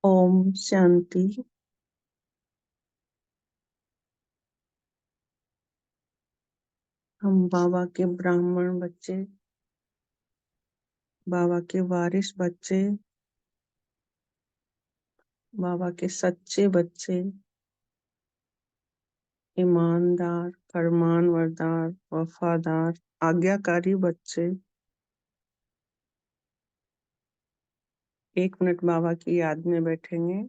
ओम शांति। हम बाबा के ब्राह्मण बच्चे, बाबा के वारिस बच्चे, बाबा के सच्चे बच्चे, ईमानदार, फरमानबरदार, वफादार, आज्ञाकारी बच्चे। 1 मिनट बाबा की याद में बैठेंगे।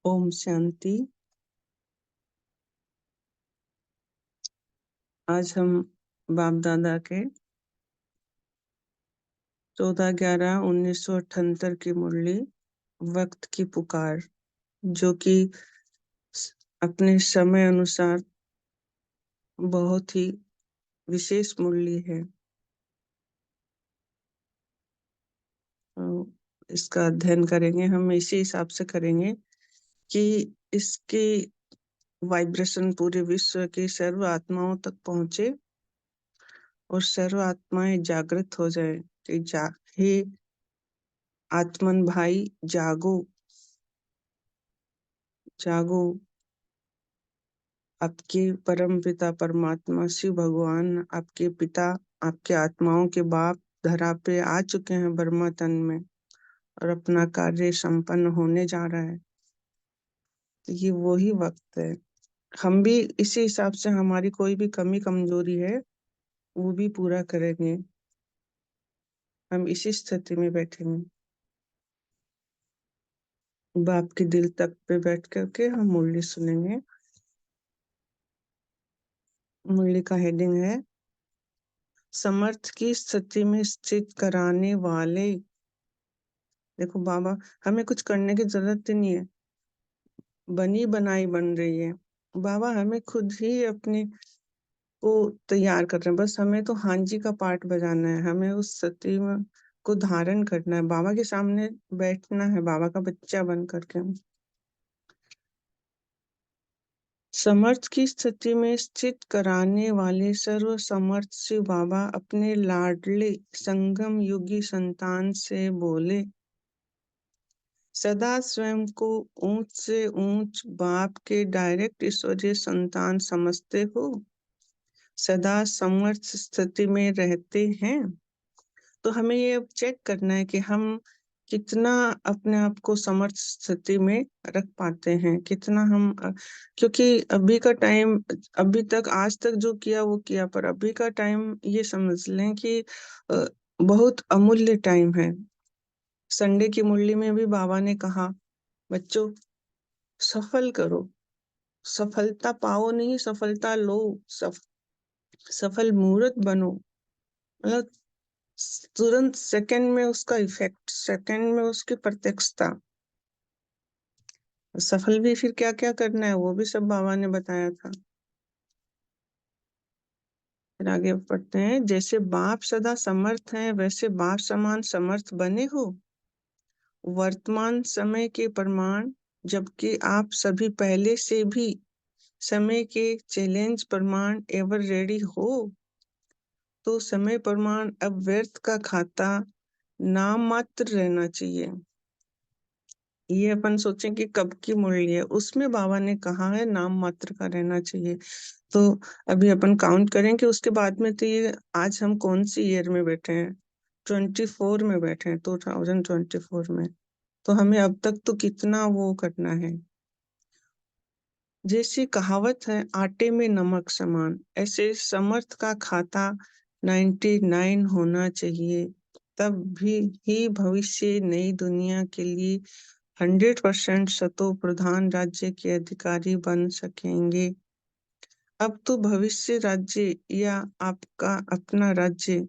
ओम शांति। आज हम बाप दादा के 14/11/1978 की मुरली वक्त की पुकार, जो कि अपने समय अनुसार बहुत ही विशेष मुरली है। इसका अध्ययन करेंगे। हम इसी हिसाब से करेंगे कि इसकी वाइब्रेशन पूरे विश्व की सर्व आत्माओं तक पहुंचे और सर्व आत्माएं जागृत हो जाए कि हे आत्मन भाई, जागो जागो। आपके परम पिता परमात्मा शिव भगवान, आपके पिता, आपके आत्माओं के बाप धरा पे आ चुके हैं ब्रह्मा तन में और अपना कार्य संपन्न होने जा रहा है। तो ये वही वक्त है। हम भी इसी हिसाब से हमारी कोई भी कमी कमजोरी है वो भी पूरा करेंगे। हम इसी स्थिति में बैठेंगे, बाप के दिल तक पे बैठ करके हम मुरली सुनेंगे। मुरली का हेडिंग है समर्थ की स्थिति में स्थित कराने वाले। देखो बाबा, हमें कुछ करने की जरूरत ही नहीं है, बनी बनाई बन रही है। बाबा हमें खुद ही अपने को तैयार कर रहे हैं। बस हमें तो हाँ जी का पार्ट बजाना है, हमें उस स्थिति में को धारण करना है, बाबा के सामने बैठना है, बाबा का बच्चा बन करके। समर्थ की स्थिति में स्थित कराने वाले सर्व समर्थ शिव बाबा अपने लाडले संगम युगी संतान से बोले, सदा स्वयं को ऊंच से ऊंच बाप के डायरेक्ट ईश्वरीय संतान समझते हो, सदा समर्थ स्थिति में रहते हैं। तो हमें ये अब चेक करना है कि हम कितना अपने आप को समर्थ स्थिति में रख पाते हैं, कितना हम क्योंकि अभी का टाइम, अभी तक आज तक जो किया वो किया, पर अभी का टाइम ये समझ लें कि बहुत अमूल्य टाइम है। संडे की मुरली में भी बाबा ने कहा, बच्चों सफल करो, सफलता पाओ नहीं, सफलता लो, सफल मूर्त बनो। मतलब तुरंत सेकंड में उसका इफेक्ट, सेकंड में उसकी प्रत्यक्षता। सफल भी फिर क्या क्या करना है वो भी सब बाबा ने बताया था। फिर आगे पढ़ते हैं, जैसे बाप सदा समर्थ हैं वैसे बाप समान समर्थ बने हो। वर्तमान समय के प्रमाण, जबकि आप सभी पहले से भी समय के चैलेंज प्रमाण एवर रेडी हो, तो समय प्रमाण अब व्यर्थ का खाता नाम मात्र रहना चाहिए। ये अपन सोचें कि कब की मुरली है, उसमें बाबा ने कहा है नाम मात्र का रहना चाहिए। तो अभी अपन काउंट करें कि उसके बाद में, तो ये आज हम कौन सी ईयर में बैठे हैं, 24 में बैठे हैं, 2024 में। तो हमें अब तक तो कितना वो करना है। जैसी कहावत है आटे में नमक समान, ऐसे समर्थ का खाता 99 होना चाहिए, तब भी ही भविष्य नई दुनिया के लिए 100% सतो प्रधान राज्य के अधिकारी बन सकेंगे। अब तो भविष्य राज्य या आपका अपना राज्य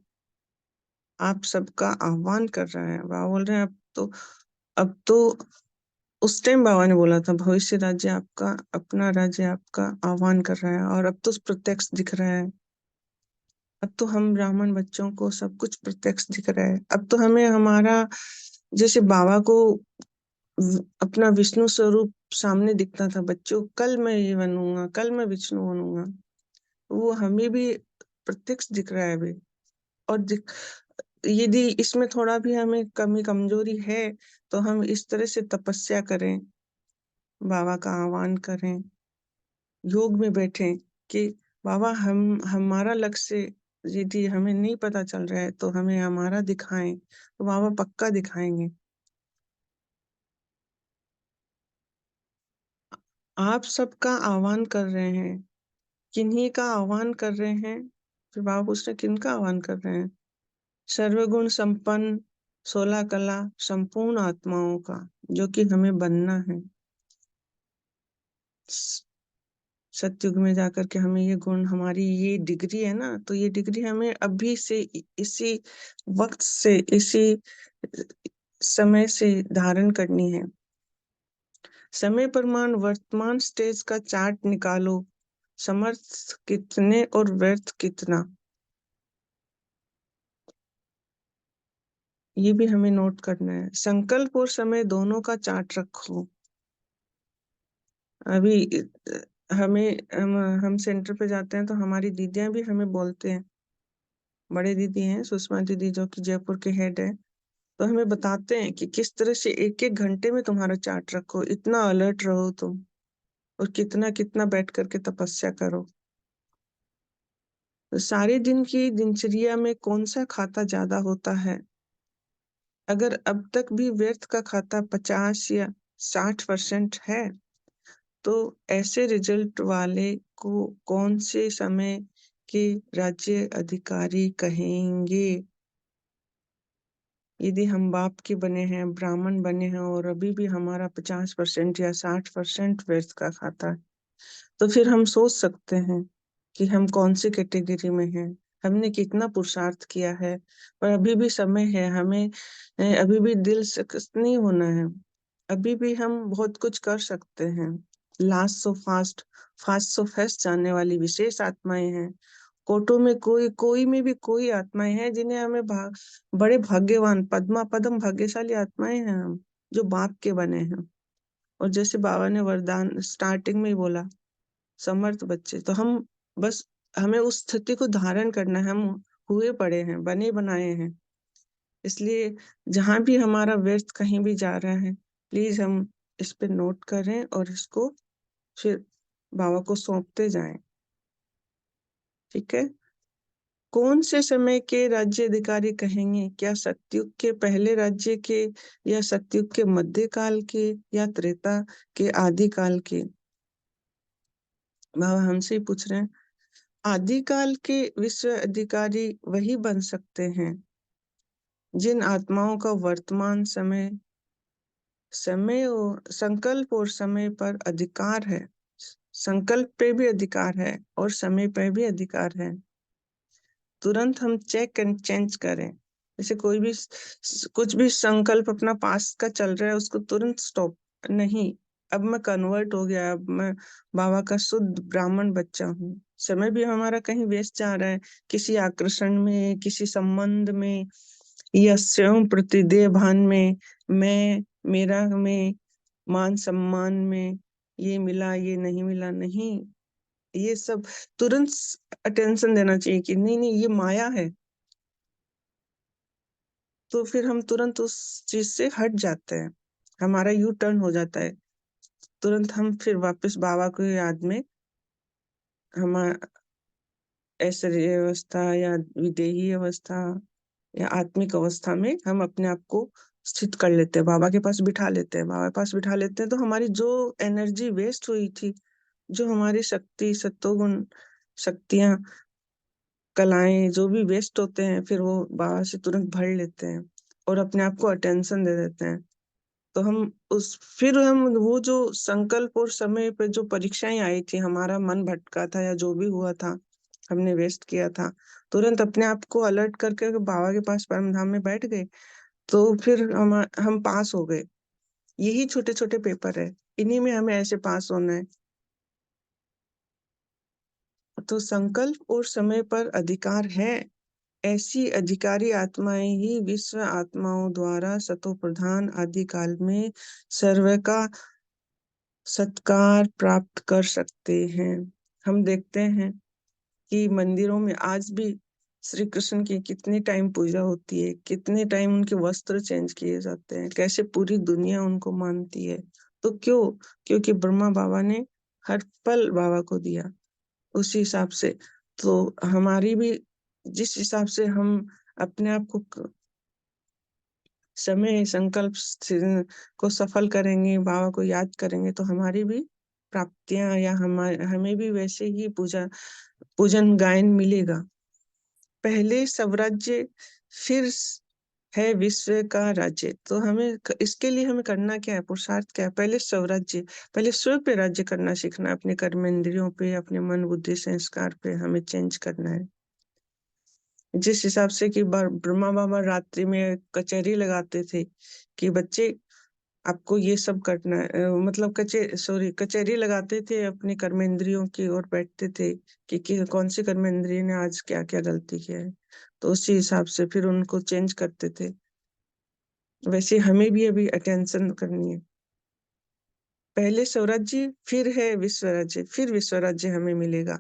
आप सबका आह्वान कर रहा है। बाबा बोल रहे हैं अब तो उस टाइम बाबा ने बोला था भविष्य राज्य आपका, अपना राज्य आपका आह्वान कर रहा है, और अब तो प्रत्यक्ष दिख रहा है। अब तो हम ब्राह्मण बच्चों को सब कुछ प्रत्यक्ष दिख रहा है। अब तो हमें हमारा, जैसे बाबा को अपना विष्णु स्वरूप सामने दिखता था, बच्चों कल मैं ये बनूंगा, कल मैं विष्णु बनूंगा, वो हमें भी प्रत्यक्ष दिख रहा है अभी। और यदि इसमें थोड़ा भी हमें कमी कमजोरी है तो हम इस तरह से तपस्या करें, बाबा का आह्वान करें, योग में बैठें कि बाबा हम हमारा लक्ष्य यदि हमें नहीं पता चल रहा है तो हमें हमारा दिखाएं, तो बाबा पक्का दिखाएंगे। आप सबका आह्वान कर रहे हैं, किन्हीं का आह्वान कर रहे हैं? फिर बाबा पूछ रहे किन का आह्वान कर रहे हैं? सर्वगुण संपन्न, 16 कला संपूर्ण आत्माओं का, जो कि हमें बनना है। सतयुग में जाकर के हमें ये गुण, हमारी ये डिग्री है ना, तो ये डिग्री हमें अभी से, इसी वक्त से, इसी समय से धारण करनी है। समय प्रमाण वर्तमान स्टेज का चार्ट निकालो, समर्थ कितने और व्यर्थ कितना, ये भी हमें नोट करना है। संकल्प और समय दोनों का चार्ट रखो। अभी हमें हम सेंटर पे जाते हैं तो हमारी दीदियां भी हमें बोलते हैं, बड़े दीदी हैं सुषमा दीदी जो कि जयपुर के हेड है, तो हमें बताते हैं कि किस तरह से एक एक घंटे में तुम्हारा चार्ट रखो, इतना अलर्ट रहो तुम, और कितना कितना बैठ करके तपस्या करो। तो सारे दिन की दिनचर्या में कौन सा खाता ज्यादा होता है? अगर अब तक भी व्यर्थ का खाता 50 या 60% है, तो ऐसे रिजल्ट वाले को कौन से समय के राज्य अधिकारी कहेंगे? यदि हम बाप के बने हैं, ब्राह्मण बने हैं, और अभी भी हमारा 50% या 60% व्यर्थ का खाता है, तो फिर हम सोच सकते हैं कि हम कौन सी कैटेगरी में हैं, हमने कितना पुरुषार्थ किया है। पर अभी भी समय है, हमें अभी भी दिल सख्त नहीं होना है, अभी भी हम बहुत कुछ कर सकते हैं। Last so fast, fast so fest जानने वाली विशेष आत्माएं हैं। कोटो में कोई कोई में भी कोई आत्माएं हैं जिन्हें हमें बड़े भाग्यवान, पद्मा पदम भाग्यशाली आत्माएं हैं हम, जो बाप के बने हैं। और जैसे बाबा ने वरदान स्टार्टिंग में ही बोला, समर्थ बच्चे, तो हम बस, हमें उस स्थिति को धारण करना है। हम हुए पड़े हैं, बने बनाए हैं। इसलिए जहां भी हमारा व्यर्थ कहीं भी जा रहा है, प्लीज हम इस पे नोट करें और इसको फिर बाबा को सौंपते जाएं। ठीक है? कौन से समय के राज्य अधिकारी कहेंगे? क्या सतयुग के पहले राज्य के, या सतयुग के मध्यकाल के, या त्रेता के आदिकाल के? बाबा हमसे ही पूछ रहे हैं। आदिकाल के विश्व अधिकारी वही बन सकते हैं जिन आत्माओं का वर्तमान समय, समय और संकल्प और समय पर अधिकार है। संकल्प पे भी अधिकार है और समय पे भी अधिकार है। तुरंत हम चेक एंड चेंज करें। जैसे कोई भी कुछ भी संकल्प अपना पास्ट का चल रहा है, उसको तुरंत स्टॉप नहीं। अब मैं कन्वर्ट हो गया, अब मैं बाबा का शुद्ध ब्राह्मण बच्चा हूँ। समय भी हमारा कहीं वेस्ट जा रहा है, किसी आकर्षण में, किसी संबंध में, या स्वयं प्रतिदेह भान में, मैं मेरा में, मान सम्मान में, ये मिला ये नहीं मिला, नहीं। ये सब तुरंत अटेंशन देना चाहिए कि नहीं नहीं ये माया है। तो फिर हम तुरंत उस चीज से हट जाते हैं, हमारा यू टर्न हो जाता है। तुरंत हम फिर वापस बाबा को याद में, हम ऐश्वर्य अवस्था या विदेही अवस्था या आत्मिक अवस्था में हम अपने आप को स्थित कर लेते हैं, बाबा के पास बिठा लेते हैं। बाबा के पास बिठा लेते हैं तो हमारी जो एनर्जी वेस्ट हुई थी, जो हमारी शक्ति, सत्वगुण शक्तियां, कलाएं जो भी वेस्ट होते हैं, फिर वो बाबा से तुरंत भर लेते हैं और अपने आप को अटेंशन दे देते हैं। तो हम उस, फिर हम वो जो संकल्प और समय पे जो परीक्षाएं आई थी, हमारा मन भटका था या जो भी हुआ था, हमने वेस्ट किया था, तुरंत अपने आप को अलर्ट करके बाबा के पास परम धाम में बैठ गए, तो फिर हम पास हो गए। यही छोटे छोटे पेपर है, इन्हीं में हमें ऐसे पास होना है। तो संकल्प और समय पर अधिकार है। ऐसी अधिकारी आत्माएं ही विश्व आत्माओं द्वारा सतो प्रधान आदि काल में सर्व का सत्कार प्राप्त कर सकते हैं। हम देखते हैं कि मंदिरों में आज भी श्री कृष्ण की कितनी टाइम पूजा होती है, कितने टाइम उनके वस्त्र चेंज किए जाते हैं, कैसे पूरी दुनिया उनको मानती है। तो क्यों? क्योंकि ब्रह्मा बाबा ने हर पल बाबा को दिया, उसी हिसाब से। तो हमारी भी जिस हिसाब से हम अपने आप को समय संकल्प को सफल करेंगे, बाबा को याद करेंगे, तो हमारी भी प्राप्तियां या हमें भी वैसे ही पूजन गायन मिलेगा। पहले स्वराज्य, फिर है विश्व का राज्य। तो हमें इसके लिए हमें करना क्या है, पुरुषार्थ क्या है? पहले स्वराज्य, पहले स्व पे राज्य करना सीखना है, अपने कर्म इंद्रियों पे, अपने मन बुद्धि संस्कार पे हमें चेंज करना है। जिस हिसाब से कि ब्रह्मा बाबा रात्रि में कचहरी लगाते थे कि बच्चे आपको ये सब करना है, मतलब कचहरी लगाते थे, अपने कर्मेंद्रियों की ओर बैठते थे कि कौन सी कर्मेंद्रिय ने आज क्या क्या गलती किया है, तो उसी हिसाब से फिर उनको चेंज करते थे। वैसे हमें भी अभी अटेंशन करनी है। पहले स्वराज्य, फिर है विश्व राज्य, फिर विश्व राज्य हमें मिलेगा।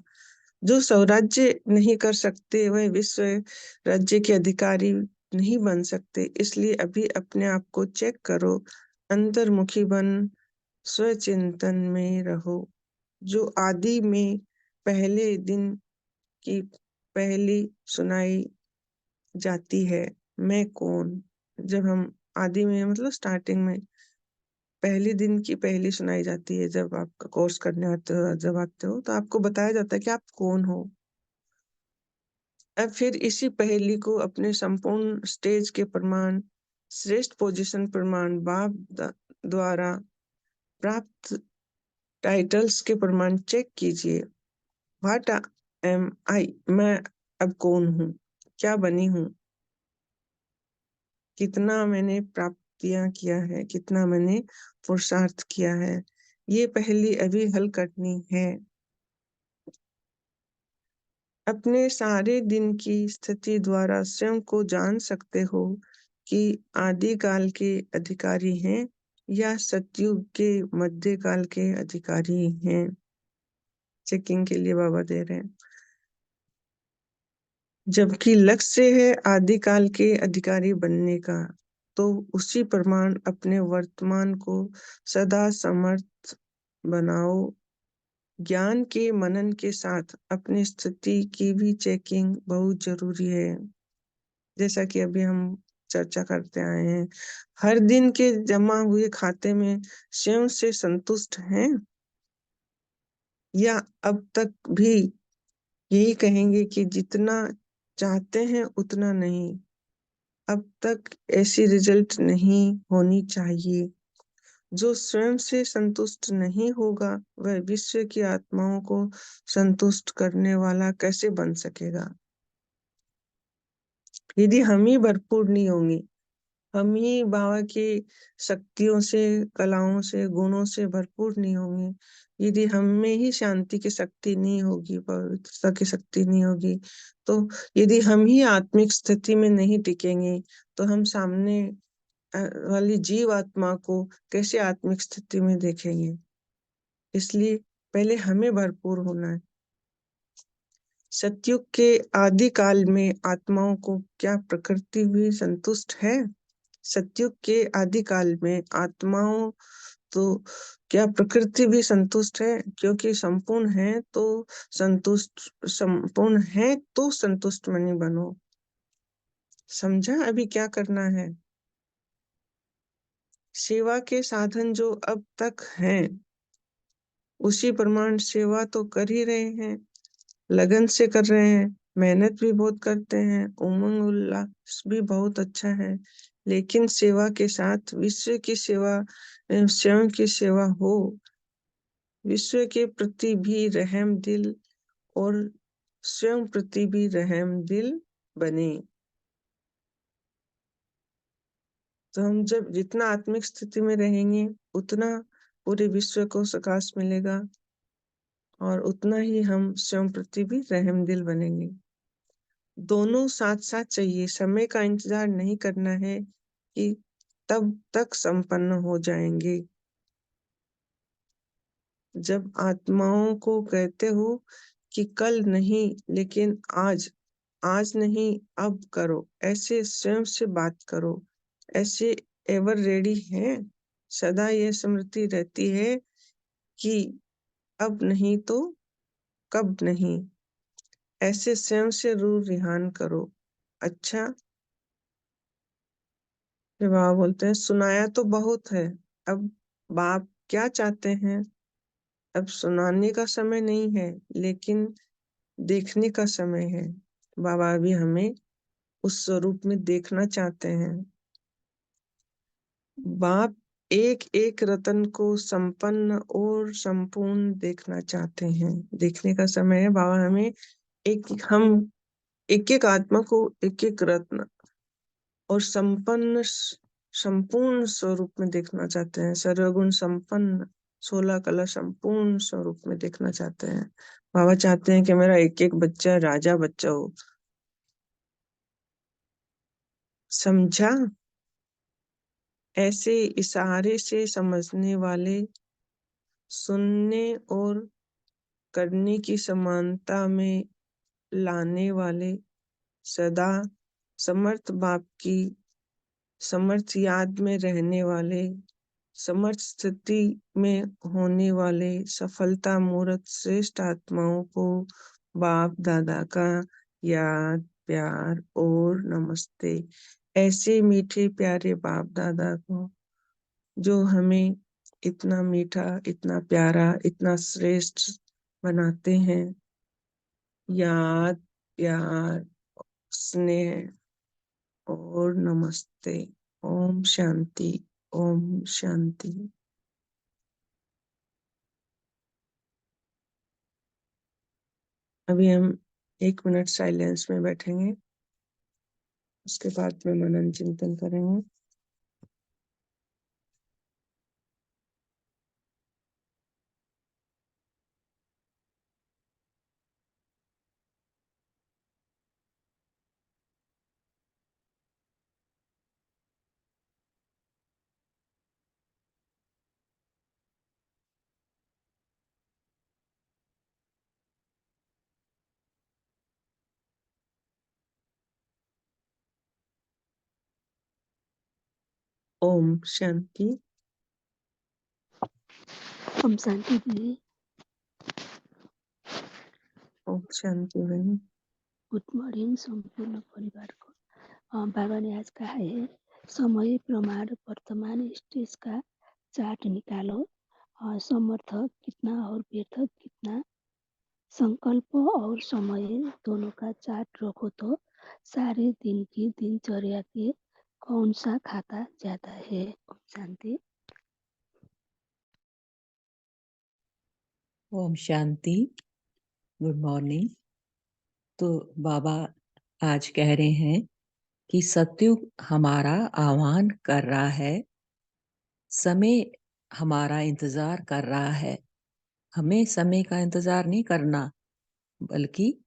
जो स्वराज्य नहीं कर सकते वह विश्व राज्य के अधिकारी नहीं बन सकते। इसलिए अभी अपने आप को चेक करो, अंतर्मुखी बन स्वचिंतन में रहो। जो आदि में पहले दिन की पहली सुनाई जाती है, मैं कौन। जब हम आदि में मतलब स्टार्टिंग में पहले दिन की पहली सुनाई जाती है, जब आप कोर्स करने आते हो, जब आते हो तो आपको बताया जाता है कि आप कौन हो। अब फिर इसी पहेली को अपने संपूर्ण स्टेज के प्रमाण, श्रेष्ठ पोजीशन प्रमाण, द्वारा प्राप्त टाइटल्स के प्रमाण चेक कीजिए। व्हाट एम आई, मैं अब कौन हूँ, क्या बनी हूँ, कितना मैंने प्राप्तियां किया है, कितना मैंने पुरुषार्थ किया है, ये पहेली अभी हल करनी है। अपने सारे दिन की स्थिति द्वारा स्वयं को जान सकते हो कि आदिकाल के अधिकारी हैं या सतयुग के मध्यकाल के अधिकारी हैं। चेकिंग के लिए बाबा दे रहे हैं। जबकि लक्ष्य है आदिकाल के अधिकारी बनने का, तो उसी प्रमाण अपने वर्तमान को सदा समर्थ बनाओ। ज्ञान के मनन के साथ अपनी स्थिति की भी चेकिंग बहुत जरूरी है। जैसा कि अभी हम चर्चा करते आए हैं, हर दिन के जमा हुए खाते में स्वयं से संतुष्ट हैं, या अब तक भी यही कहेंगे कि जितना चाहते हैं उतना नहीं। अब तक ऐसी रिजल्ट नहीं होनी चाहिए। जो स्वयं से संतुष्ट नहीं होगा वह विश्व की आत्माओं को संतुष्ट करने वाला कैसे बन सकेगा। यदि हम ही भरपूर नहीं होंगे, हम ही बाबा की शक्तियों से, कलाओं से, गुणों से भरपूर नहीं होंगे, यदि हम में ही शांति की शक्ति नहीं होगी, पवित्रता की शक्ति नहीं होगी, तो यदि हम ही आत्मिक स्थिति में नहीं टिकेंगे, तो हम सामने वाली जीव आत्मा को कैसे आत्मिक स्थिति में देखेंगे। इसलिए पहले हमें भरपूर होना है। सतयुग के आदि काल में आत्माओं को क्या प्रकृति भी संतुष्ट है? सतयुग के आदि काल में आत्माओं तो क्या प्रकृति भी संतुष्ट है? क्योंकि संपूर्ण है तो संतुष्ट मनी बनो। समझा अभी क्या करना है? सेवा के साधन जो अब तक हैं, उसी प्रमाण सेवा तो कर ही रहे हैं, लगन से कर रहे हैं, मेहनत भी बहुत करते हैं, उमंग उल्लास भी बहुत अच्छा है। लेकिन सेवा के साथ विश्व की सेवा, स्वयं की सेवा हो। विश्व के प्रति भी रहम दिल और स्वयं प्रति भी रहम दिल बने। तो हम जब जितना आत्मिक स्थिति में रहेंगे उतना पूरे विश्व को प्रकाश मिलेगा और उतना ही हम स्वयं प्रति भी रहमदिल बनेंगे। दोनों साथ साथ चाहिए। समय का इंतजार नहीं करना है कि तब तक संपन्न हो जाएंगे। जब आत्माओं को कहते हो कि कल नहीं लेकिन आज, आज नहीं अब करो, ऐसे स्वयं से बात करो, ऐसे एवर रेडी हैं। सदा यह स्मृति रहती है कि अब नहीं तो कब नहीं, ऐसे स्वयं से रूह रिहान करो। अच्छा, फिर बाबा बोलते हैं सुनाया तो बहुत है, अब बाप क्या चाहते हैं? अब सुनाने का समय नहीं है लेकिन देखने का समय है। बाबा भी हमें उस स्वरूप में देखना चाहते हैं। बाप एक एक रतन को संपन्न और संपूर्ण देखना चाहते हैं। देखने का समय है। बाबा हमें हम एक एक आत्मा को एक एक रत्न और संपूर्ण स्वरूप में देखना चाहते हैं। सर्वगुण संपन्न 16 कला संपूर्ण स्वरूप में देखना चाहते हैं। बाबा चाहते हैं कि मेरा एक एक बच्चा राजा बच्चा हो। समझा? ऐसे इशारे से समझने वाले, सुनने और करने की समानता में लाने वाले, सदा समर्थ बाप की समर्थ याद में रहने वाले, समर्थ स्थिति में होने वाले सफलता मूर्त श्रेष्ठ आत्माओं को बाप दादा का याद, प्यार और नमस्ते। ऐसे मीठे प्यारे बाप दादा को जो हमें इतना मीठा, इतना प्यारा, इतना श्रेष्ठ बनाते हैं, याद, प्यार, स्नेह और नमस्ते। ओम शांति, ओम शांति। अभी हम 1 मिनट साइलेंस में बैठेंगे, उसके बाद में मनन चिंतन करेंगे। ओम शांति। ओम शांति दीदी। ओम शांति बहन। गुड मॉर्निंग संपूर्ण परिवार को। बाबा ने आज कहा है समय प्रमाण वर्तमान स्टेज का चार्ट निकालो। समर्थ कितना और व्यर्थ कितना, संकल्प और समय दोनों का चार्ट रखो तो सारे दिन की दिनचर्या के कौन सा खाता जाता है। ओम शांति। ओम शांति। Good morning. तो बाबा आज कह रहे हैं कि सत्युग हमारा आह्वान कर रहा है, समय हमारा इंतजार कर रहा है। हमें समय का इंतजार नहीं करना, बल्कि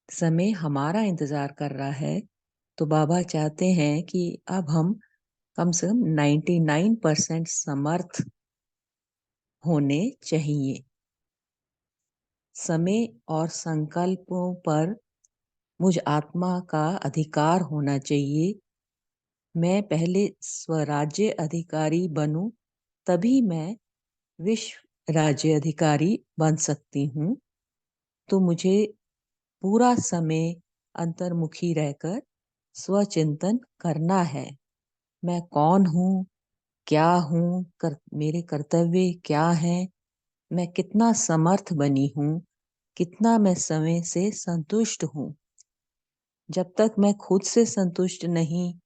समय हमारा इंतजार कर रहा है। तो बाबा चाहते हैं कि अब हम कम से कम 99% समर्थ होने चाहिए। समय और संकल्पों पर मुझ आत्मा का अधिकार होना चाहिए। मैं पहले स्वराज्य अधिकारी बनूं, तभी मैं विश्व राज्य अधिकारी बन सकती हूँ। तो मुझे पूरा समय अंतर्मुखी रहकर स्वचिंतन करना है। मैं कौन हूँ, क्या हूँ, मेरे कर्तव्य क्या हैं, मैं कितना समर्थ बनी हूँ, कितना मैं समय से संतुष्ट हूँ। जब तक मैं खुद से संतुष्ट नहीं,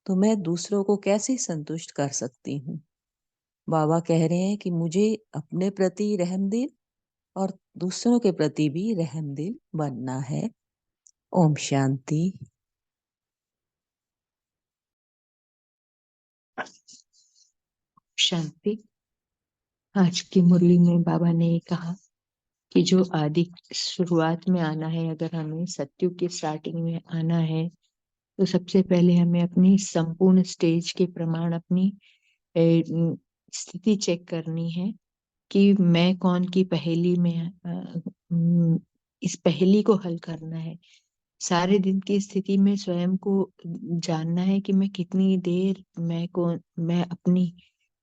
तो मैं दूसरों को कैसे संतुष्ट कर सकती हूँ। बाबा कह रहे हैं कि मुझे अपने प्रति रहमदिल और दूसरों के प्रति भी रहमदिल बनना है। ओम शांति। शांति। आज की मुरली में बाबा ने ये कहा कि जो आदि शुरुआत में आना है, अगर हमें सत्युग की स्टार्टिंग में आना है तो सबसे पहले हमें अपनी संपूर्ण स्टेज के प्रमाण, अपनी स्थिति चेक करनी है कि मैं कौन की पहेली में, इस पहेली को हल करना है। सारे दिन की स्थिति में स्वयं को जानना है कि मैं कितनी देर मैं अपनी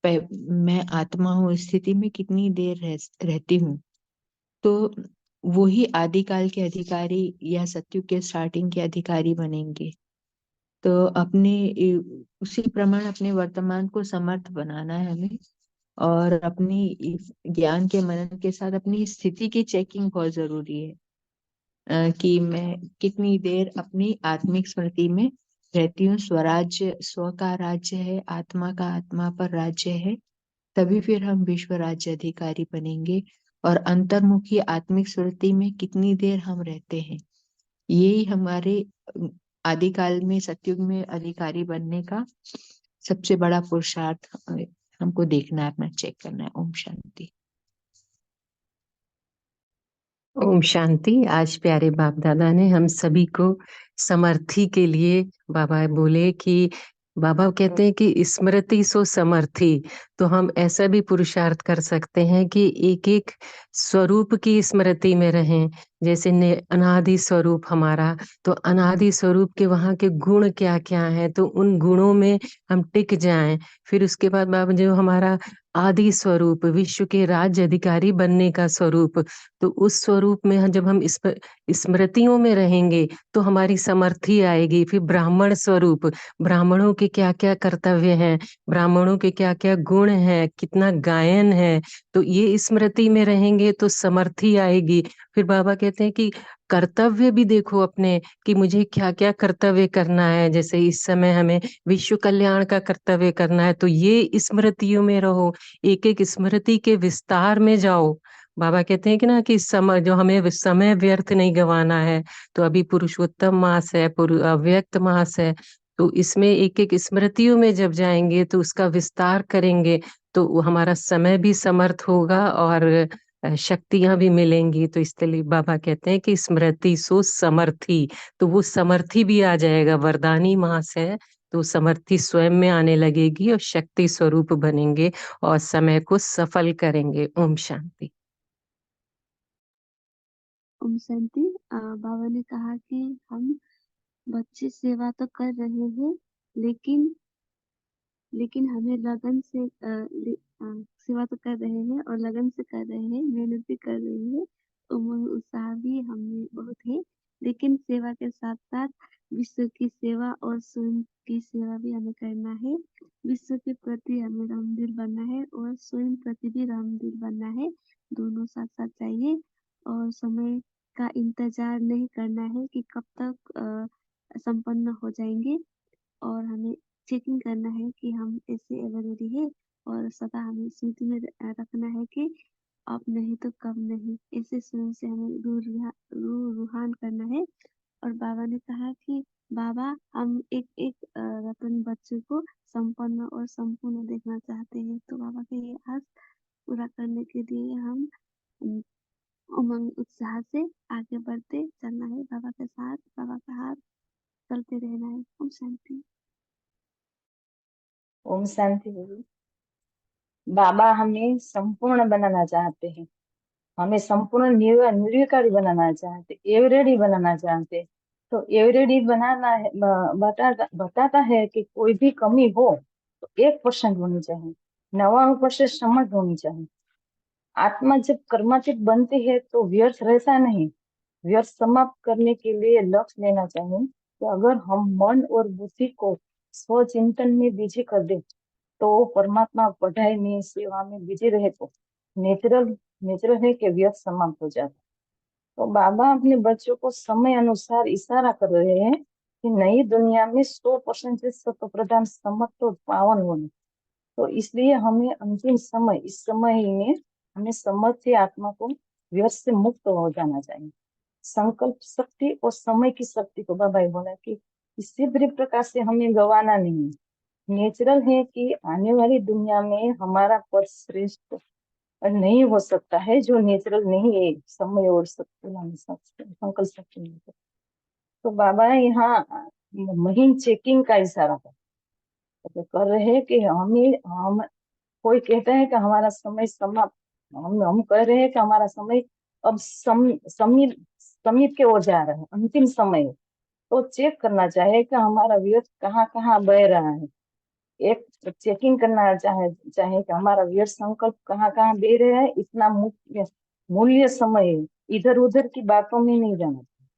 मैं आत्मा हूँ स्थिति में कितनी देर रहती हूँ। तो वही आदिकाल के अधिकारी या सत्युग के स्टार्टिंग के अधिकारी बनेंगे। तो उसी प्रमाण अपने वर्तमान को समर्थ बनाना है हमें, और अपनी ज्ञान के मनन के साथ अपनी स्थिति की चेकिंग बहुत जरूरी है। कि मैं कितनी देर अपनी आत्मिक स्मृति में रहती हूँ। स्वराज्य, स्व का राज्य है, आत्मा का आत्मा पर राज्य है, तभी फिर हम विश्व राज्य अधिकारी बनेंगे। और अंतर्मुखी आत्मिक स्मृति में कितनी देर हम रहते हैं, यही हमारे आदिकाल में सतयुग में अधिकारी बनने का सबसे बड़ा पुरुषार्थ हमको देखना है, अपना चेक करना है। ओम शांति। ओम शांति। आज प्यारे बाप दादा ने हम सभी को समर्थी के लिए बाबा बोले कि बाबा कहते हैं कि स्मृति सो समर्थी। तो हम ऐसा भी पुरुषार्थ कर सकते हैं कि एक एक स्वरूप की स्मृति में रहें। जैसे अनादि स्वरूप हमारा, तो अनादि स्वरूप के वहाँ के गुण क्या क्या हैं, तो उन गुणों में हम टिक जाएं। फिर उसके बाद बाबा जो हमारा आदि स्वरूप, विश्व के राज्य अधिकारी बनने का स्वरूप, तो उस स्वरूप में जब हम स्मृतियों में रहेंगे तो हमारी समर्थी आएगी। फिर ब्राह्मण स्वरूप, ब्राह्मणों के क्या क्या कर्तव्य हैं, ब्राह्मणों के क्या क्या गुण हैं, कितना गायन है, तो ये स्मृति में रहेंगे तो समर्थी आएगी। फिर बाबा कहते हैं कि कर्तव्य भी देखो अपने, कि मुझे क्या क्या कर्तव्य करना है। जैसे इस समय हमें विश्व कल्याण का कर्तव्य करना है, तो ये स्मृतियों में रहो, एक एक स्मृति के विस्तार में जाओ। बाबा कहते हैं कि ना कि समय जो हमें समय व्यर्थ नहीं गंवाना है। तो अभी पुरुषोत्तम मास है, अव्यक्त मास है, तो इसमें एक एक स्मृतियों में जब जाएंगे तो उसका विस्तार करेंगे, तो वो हमारा समय भी समर्थ होगा और शक्तियां भी मिलेंगी। तो इसलिए बाबा कहते हैं कि स्मृति सो समर्थी, तो वो समर्थी भी आ जाएगा। वरदानी मास है तो समर्थी स्वयं में आने लगेगी और शक्ति स्वरूप बनेंगे और समय को सफल करेंगे। ओम शांति। ओम शांति। बाबा ने कहा कि हम बच्चे सेवा तो कर रहे हैं, लेकिन लेकिन हमें लगन से सेवा तो कर रहे हैं और लगन से कर रहे हैं, मेहनत भी कर रहे हैं, उमंग उत्साह भी हमें बहुत है। लेकिन सेवा के साथ साथ विश्व की सेवा और स्वयं की सेवा भी हमें करना है। विश्व के प्रति हमें रामदिल बनना है और स्वयं प्रति भी रामदिल बनना है। दोनों साथ साथ चाहिए और समय का इंतजार नहीं करना है कि कब तक संपन्न हो जाएंगे। और हमें चेकिंग करना है कि हम ऐसे अवेलेबल है, और सदा हमें स्मृति में रखना है कि अब नहीं तो कब नहीं। ऐसे स्वयं से हमें रूहान करना है। और बाबा ने कहा कि बाबा हम एक एक रतन बच्चे को संपन्न और संपूर्ण देखना चाहते हैं। तो बाबा के ये आस पूरा करने के लिए हम उमंग उत्साह से आगे बढ़ते चलना है। बाबा के साथ, बाबा का हाथ चलते रहना है। ओम शांति। ओम शांति। बाबा हमें संपूर्ण बनाना चाहते हैं, हमें संपूर्ण निर्विकारी बनाना चाहते, एवरेडी बनाना चाहते। तो एवरेडी बनाना है, बताता है कि कोई भी कमी हो तो 1% होनी चाहिए, 99% समझ होनी चाहिए। आत्मा जब कर्मातीत बनती है तो व्यर्थ रहता नहीं। व्यर्थ समाप्त करने के लिए लक्ष्य लेना चाहिए कि अगर हम मन और बुद्धि को स्वचिंतन में बिजी कर दे तो परमात्मा पढ़ाई में, सेवा में बिजी रहे तो नेचुरल है कि व्यर्थ समाप्त हो जाता। तो बाबा अपने बच्चों को समय अनुसार इशारा कर रहे हैं कि नई दुनिया में 100% सत्य प्रधान समर्थ और पावन होने। तो इसलिए हमें अंतिम समय, इस समय ही में हमें समर्थी आत्मा को व्यर्थ से मुक्त हो जाना चाहिए। संकल्प शक्ति और समय की शक्ति को बाबा बोला कि किसी भी प्रकार से हमें गवाना नहीं है। नेचुरल है कि आने वाली दुनिया में हमारा पद श्रेष्ठ नहीं हो सकता है, जो नेचुरल नहीं है समय और संकल्प शक्ति नहीं है। तो बाबा यहाँ महीन चेकिंग का इशारा कर रहे हैं कि हम कोई कहता है कि हमारा समय समाप्त, हम कह रहे हैं कि हमारा समय अब समीप के ओर जा रहा है, अंतिम समय है। तो चेक करना चाहिए कि हमारा व्यर्थ कहाँ कहाँ बह रहा है। एक चेकिंग करना चाहे कि हमारा व्यर्थ संकल्प कहाँ कहाँ बह रहा है। इतना मूल्य समय है, इधर उधर की बातों में नहीं जाना चाहिए।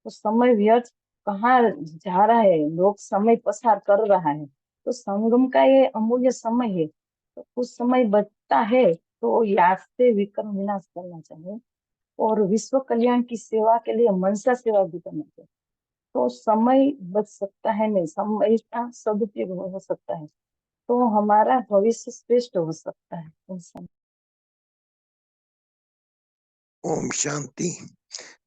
तो समय व्यर्थ कहाँ जा रहा है, लोग समय पसार कर रहा है। तो संगम का ये अमूल्य समय है, तो कुछ समय बचता है तो याद से विक्रम विनाश करना चाहिए और विश्व कल्याण की सेवा के लिए मनसा सेवा भी करना चाहिए। तो समय बच सकता है, नहीं समय का सदुपयोग हो सकता है, तो हमारा भविष्य श्रेष्ठ हो सकता है उस समय। ओम शांति।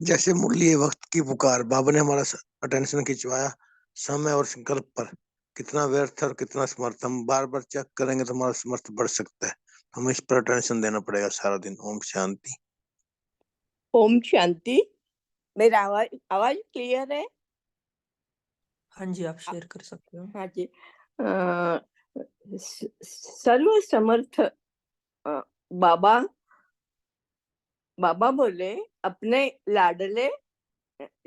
जैसे मुरली वक्त की पुकार, बाबा ने हमारा अटेंशन खिंचवाया समय और संकल्प पर। कितना व्यर्थ और कितना समर्थ, हम बार बार चेक करेंगे तो हमारा समर्थ बढ़ सकता है। हमें इस पर अटेंशन देना पड़ेगा सारा दिन। ओम शांति। ओम शांति। मेरा आवाज क्लियर है? हाँ जी, आप शेयर कर सकते हो। हाँ जी। सर्व समर्थ बाबा बोले अपने लाडले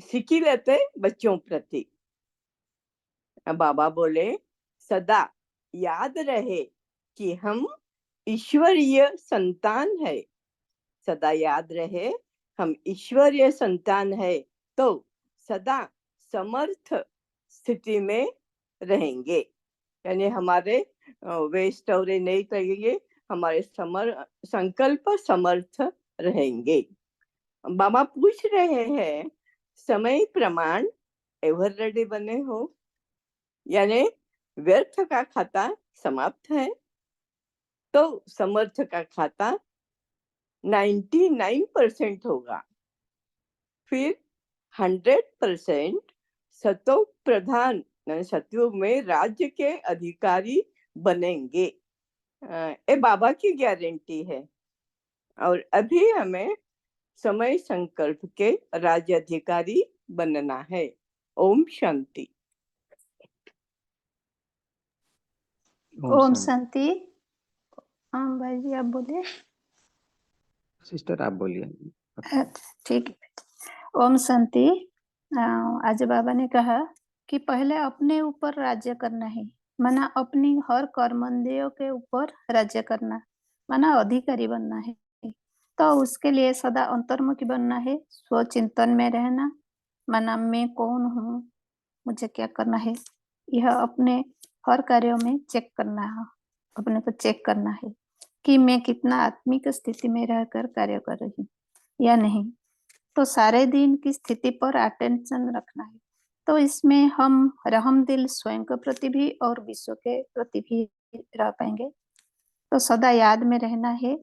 सिखी लेते बच्चों प्रति। बाबा बोले सदा याद रहे कि हम ईश्वरीय संतान है। सदा याद रहे हम ईश्वरीय संतान है, तो सदा समर्थ स्थिति में रहेंगे। यानी हमारे वेस्ट और नहीं करेंगे, हमारे संकल्प समर्थ रहेंगे। बाबा पूछ रहे हैं समय प्रमाण एवर रेडी बने हो, यानी व्यर्थ का खाता समाप्त है तो समर्थ का खाता 99% होगा। फिर 100% सतो प्रधान सतयुग में राज्य के अधिकारी बनेंगे। ये बाबा की गारंटी है। और अभी हमें समय संकल्प के राज्य अधिकारी बनना है। ओम शांति। ओम शांति। हाँ भाई जी, आप बोलिए। सिस्टर आप बोलिए। ठीक है। ओम शांति। आज बाबा ने कहा कि पहले अपने ऊपर राज्य करना है, माना अपनी हर कर्मेंद्रियों के ऊपर राज्य करना, माना अधिकारी बनना है। तो उसके लिए सदा अंतर्मुखी बनना है, स्वचिंतन में रहना, माना मैं कौन हूँ, मुझे क्या करना है, यह अपने हर कार्यों में चेक करना है, अपने को चेक करना है कि मैं कितना आत्मिक स्थिति में रहकर कार्य कर रही हूँ या नहीं। तो सारे दिन की स्थिति पर अटेंशन रखना है। तो इसमें हम रहम दिल स्वयं के प्रति भी और विश्व के प्रति भी रह पाएंगे। तो सदा याद में रहना है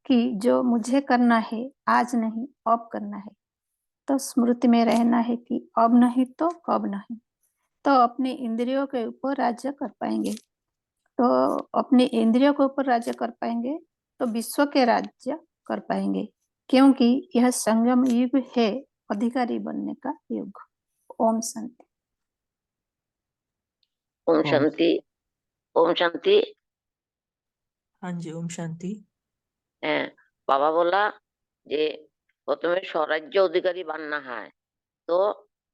कि जो मुझे करना है आज नहीं अब करना है। तो स्मृति में रहना है कि अब नहीं तो कब नहीं। तो अपने इंद्रियों के ऊपर राज्य कर पाएंगे। तो अपने इंद्रियों के ऊपर राज्य कर पाएंगे तो विश्व के राज्य कर पाएंगे, क्योंकि यह संगम युग है, अधिकारी बनने का युग। ओम शांति। ओम शांति। ओम शांति। हाँ जी, ओम शांति। बाबा बोला যে প্রথমে স্বরাজ্য অধিকারী बनना है, तो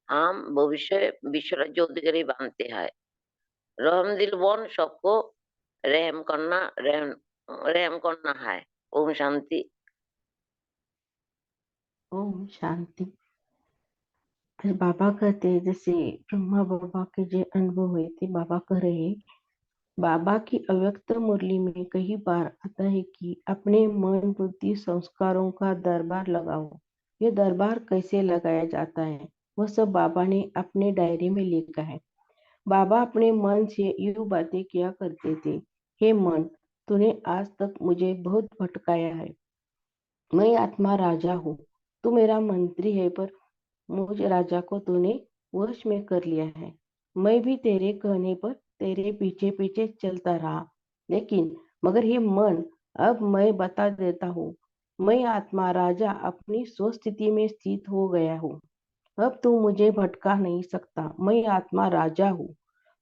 हम भविष्य विश्व राज्य अधिकारी बनते हैं। रहम दिल बन सबको रहम करना है। ओम शांति। ओम शांति। बाबा कहते हैं, जैसे ब्रह्मा बाबा के जो अनुभव हुए थे, बाबा कह रहे, बाबा की अव्यक्त मुरली में कई बार आता है कि अपने मन बुद्धि संस्कारों का दरबार लगाओ। ये दरबार कैसे लगाया जाता है वह सब बाबा ने अपने डायरी में लिखा है। बाबा अपने मन से यूं बातें किया करते थे, हे मन, तूने आज तक मुझे बहुत भटकाया है। मैं आत्मा राजा हूँ, तू मेरा मंत्री है, पर मुझ राजा को तूने वश में कर लिया है। मैं भी तेरे कहने पर तेरे पीछे पीछे चलता रहा, लेकिन मगर ये मन, अब मैं बता देता हूँ, मैं आत्मा राजा अपनी स्वस्थिति में स्थित हो गया हूँ। अब तू मुझे भटका नहीं सकता, मैं आत्मा राजा हूँ।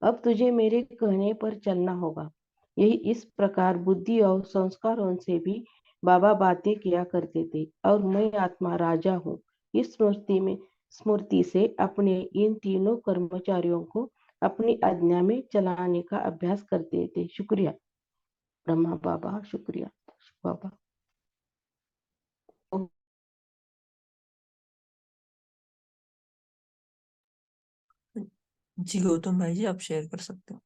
अब तुझे मेरे कहने पर चलना होगा। यही इस प्रकार बुद्धि और संस्कारों से भी बाबा बातें किया करते थे, और मैं आत्मा राजा हूँ इस स्मृति से अपने इन तीनों कर्मचारियों को अपनी आज्ञा में चलाने का अभ्यास करते थे। शुक्रिया ब्रह्मा बाबा, शुक्रिया बाबा। जी गौतम भाई जी, आप शेयर कर सकते हो।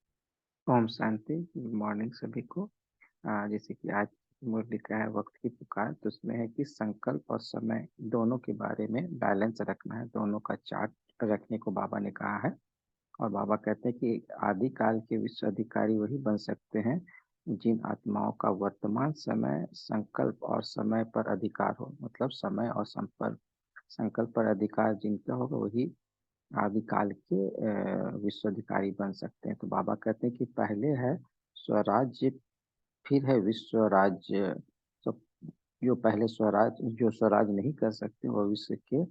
ओम शांति। गुड मॉर्निंग सभी को। जैसे कि आज मुरली का है वक्त की पुकार, तो उसमें है कि संकल्प और समय दोनों के बारे में बैलेंस रखना है, दोनों का चार्ट रखने को बाबा ने कहा है। और बाबा कहते हैं कि आदि काल के विश्व अधिकारी वही बन सकते हैं जिन आत्माओं का वर्तमान समय संकल्प और समय पर अधिकार हो। मतलब समय और संकल्प पर अधिकार जिनका होगा वही आदि काल के विश्व अधिकारी बन सकते हैं। तो बाबा कहते हैं कि पहले है स्वराज्य, फिर है विश्व राज्य। तो जो स्वराज नहीं कर सकते वो विश्व के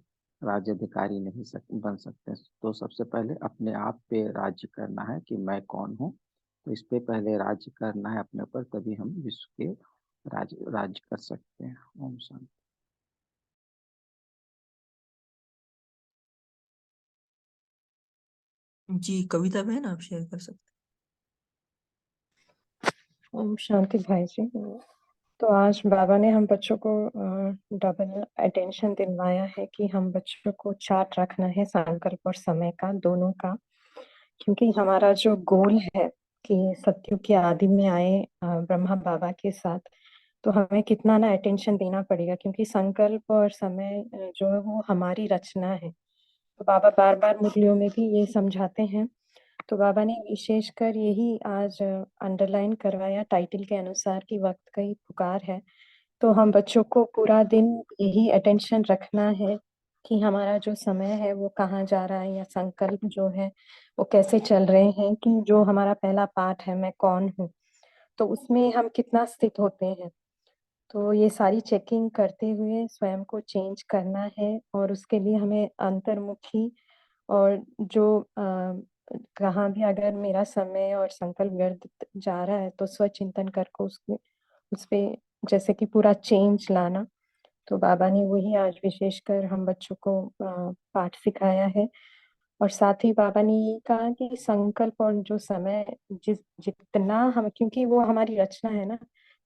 राज्य अधिकारी नहीं बन सकते। तो सबसे पहले अपने आप पे राज्य करना है कि मैं कौन हूँ, तो इस पे पहले राज्य करना है अपने ऊपर, तभी हम विश्व के राज्य कर सकते हैं। ओम शांति। जी कविता बहन, आप शेयर कर सकते ओम शांति भाई जी। तो आज बाबा ने हम बच्चों को डबल अटेंशन दिलवाया है कि हम बच्चों को चार्ट रखना है संकल्प और समय का, दोनों का। क्योंकि हमारा जो गोल है कि सत्युग के आदि में आए ब्रह्मा बाबा के साथ, तो हमें कितना ना अटेंशन देना पड़ेगा, क्योंकि संकल्प और समय जो है वो हमारी रचना है। तो बाबा बार बार मुरलियों में भी ये समझाते हैं। तो बाबा ने विशेषकर यही आज अंडरलाइन करवाया टाइटल के अनुसार कि वक्त का ही पुकार है। तो हम बच्चों को पूरा दिन यही अटेंशन रखना है कि हमारा जो समय है वो कहाँ जा रहा है, या संकल्प जो है वो कैसे चल रहे हैं, कि जो हमारा पहला पाठ है मैं कौन हूँ, तो उसमें हम कितना स्थित होते हैं। तो ये सारी चेकिंग करते हुए स्वयं को चेंज करना है, और उसके लिए हमें अंतर्मुखी और जो कहाँ भी अगर मेरा समय और संकल्प व्यर्थ जा रहा है तो स्वचिंतन करके उस पे जैसे कि पूरा चेंज लाना। तो बाबा ने वही आज विशेषकर हम बच्चों को पाठ सिखाया है। और साथ ही बाबा ने ये कहा कि संकल्प और जो समय जितना हम, क्योंकि वो हमारी रचना है ना,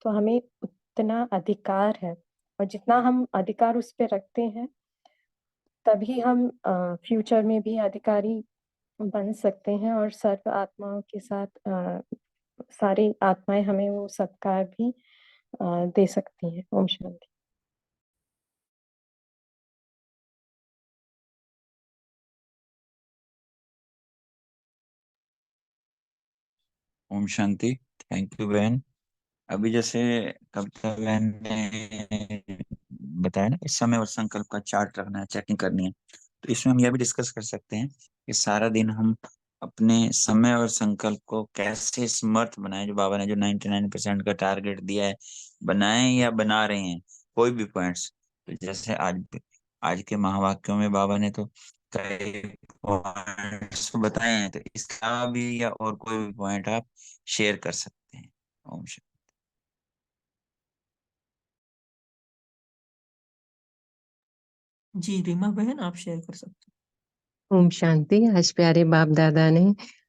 तो हमें उतना अधिकार है, और जितना हम अधिकार उस पे रखते हैं तभी हम फ्यूचर में भी अधिकारी बन सकते हैं, और सर्व आत्माओं के साथ सारी आत्माएं हमें वो सत्कार भी दे सकती हैं। ओम शांति। ओम शांति। थैंक यू बहन। अभी जैसे कविता बहन ने बताया ना, इस समय और संकल्प का चार्ट रखना है, चेकिंग करनी है, तो इसमें हम यह भी डिस्कस कर सकते हैं कि सारा दिन हम अपने समय और संकल्प को कैसे समर्थ बनाएं। जो बाबा ने जो 99% का टारगेट दिया है, बनाएं या बना रहे हैं कोई भी पॉइंट्स। तो जैसे आज के महावाक्यों में बाबा ने तो कई पॉइंट्स बताए हैं, तो इसका भी या और कोई भी पॉइंट आप शेयर कर सकते हैं। ओम शांति। जी रीमा बहन, आप शेयर कर सकते ओम शांति। आज प्यारे बाप दादा ने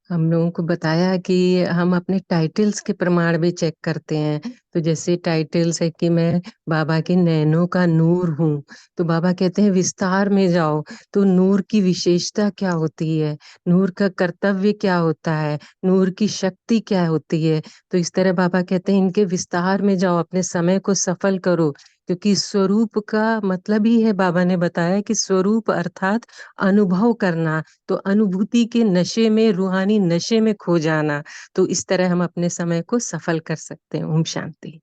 हम लोगों को बताया कि हम अपने टाइटल्स के प्रमाण भी चेक करते हैं। तो जैसे टाइटल्स है कि मैं बाबा के नैनों का नूर हूँ, तो बाबा कहते हैं विस्तार में जाओ तो नूर की विशेषता क्या होती है, नूर का कर्तव्य क्या होता है, नूर की शक्ति क्या होती है। तो इस तरह बाबा कहते हैं इनके विस्तार में जाओ, अपने समय को सफल करो, क्योंकि स्वरूप का मतलब ही है, बाबा ने बताया कि स्वरूप अर्थात अनुभव करना, तो अनुभूति के नशे में, रूहानी नशे में खो जाना। तो इस तरह हम अपने समय को सफल कर सकते हैं। ओम शांति।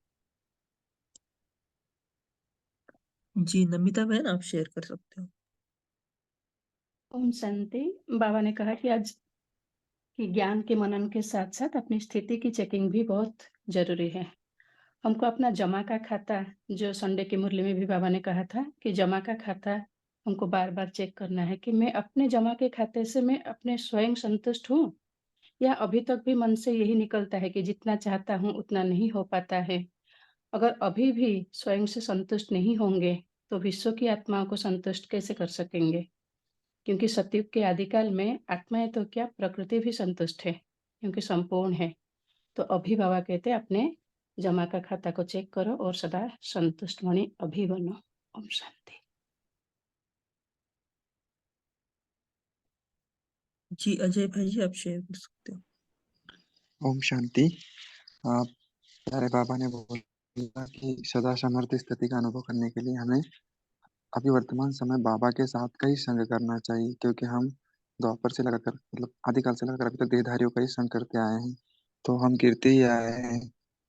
जी नमिता बहन, आप शेयर कर सकते हो। ओम शांति। बाबा ने कहा कि आज कि ज्ञान के मनन के साथ साथ अपनी स्थिति की चेकिंग भी बहुत जरूरी है। हमको अपना जमा का खाता, जो संडे की मुरली में भी बाबा ने कहा था कि जमा का खाता हमको बार बार चेक करना है कि मैं अपने जमा के खाते से मैं अपने स्वयं संतुष्ट हूँ, या अभी तक भी मन से यही निकलता है कि जितना चाहता हूँ उतना नहीं हो पाता है। अगर अभी भी स्वयं से संतुष्ट नहीं होंगे तो विश्व की आत्माओं को संतुष्ट कैसे कर सकेंगे? क्योंकि सतयुग के आदिकाल में आत्माएं तो क्या, प्रकृति भी संतुष्ट है क्योंकि संपूर्ण है। तो अभी बाबा कहते हैं अपने जमा का खाता को चेक करो और सदा संतुष्ट मणि अभी बनो। ओम शांति। जी अजय भाई जी, आप शेयर कर सकते हो। ओम शांति। प्यारे बाबा ने बोला कि सदा समर्थ स्थिति का अनुभव करने के लिए हमें अभी वर्तमान समय बाबा के साथ का ही संग करना चाहिए, क्योंकि हम द्वापर से लगाकर मतलब आदिकाल से लगाकर अभी तक देहधारियों का ही संग करते आए हैं। तो हम गिरते ही आए हैं,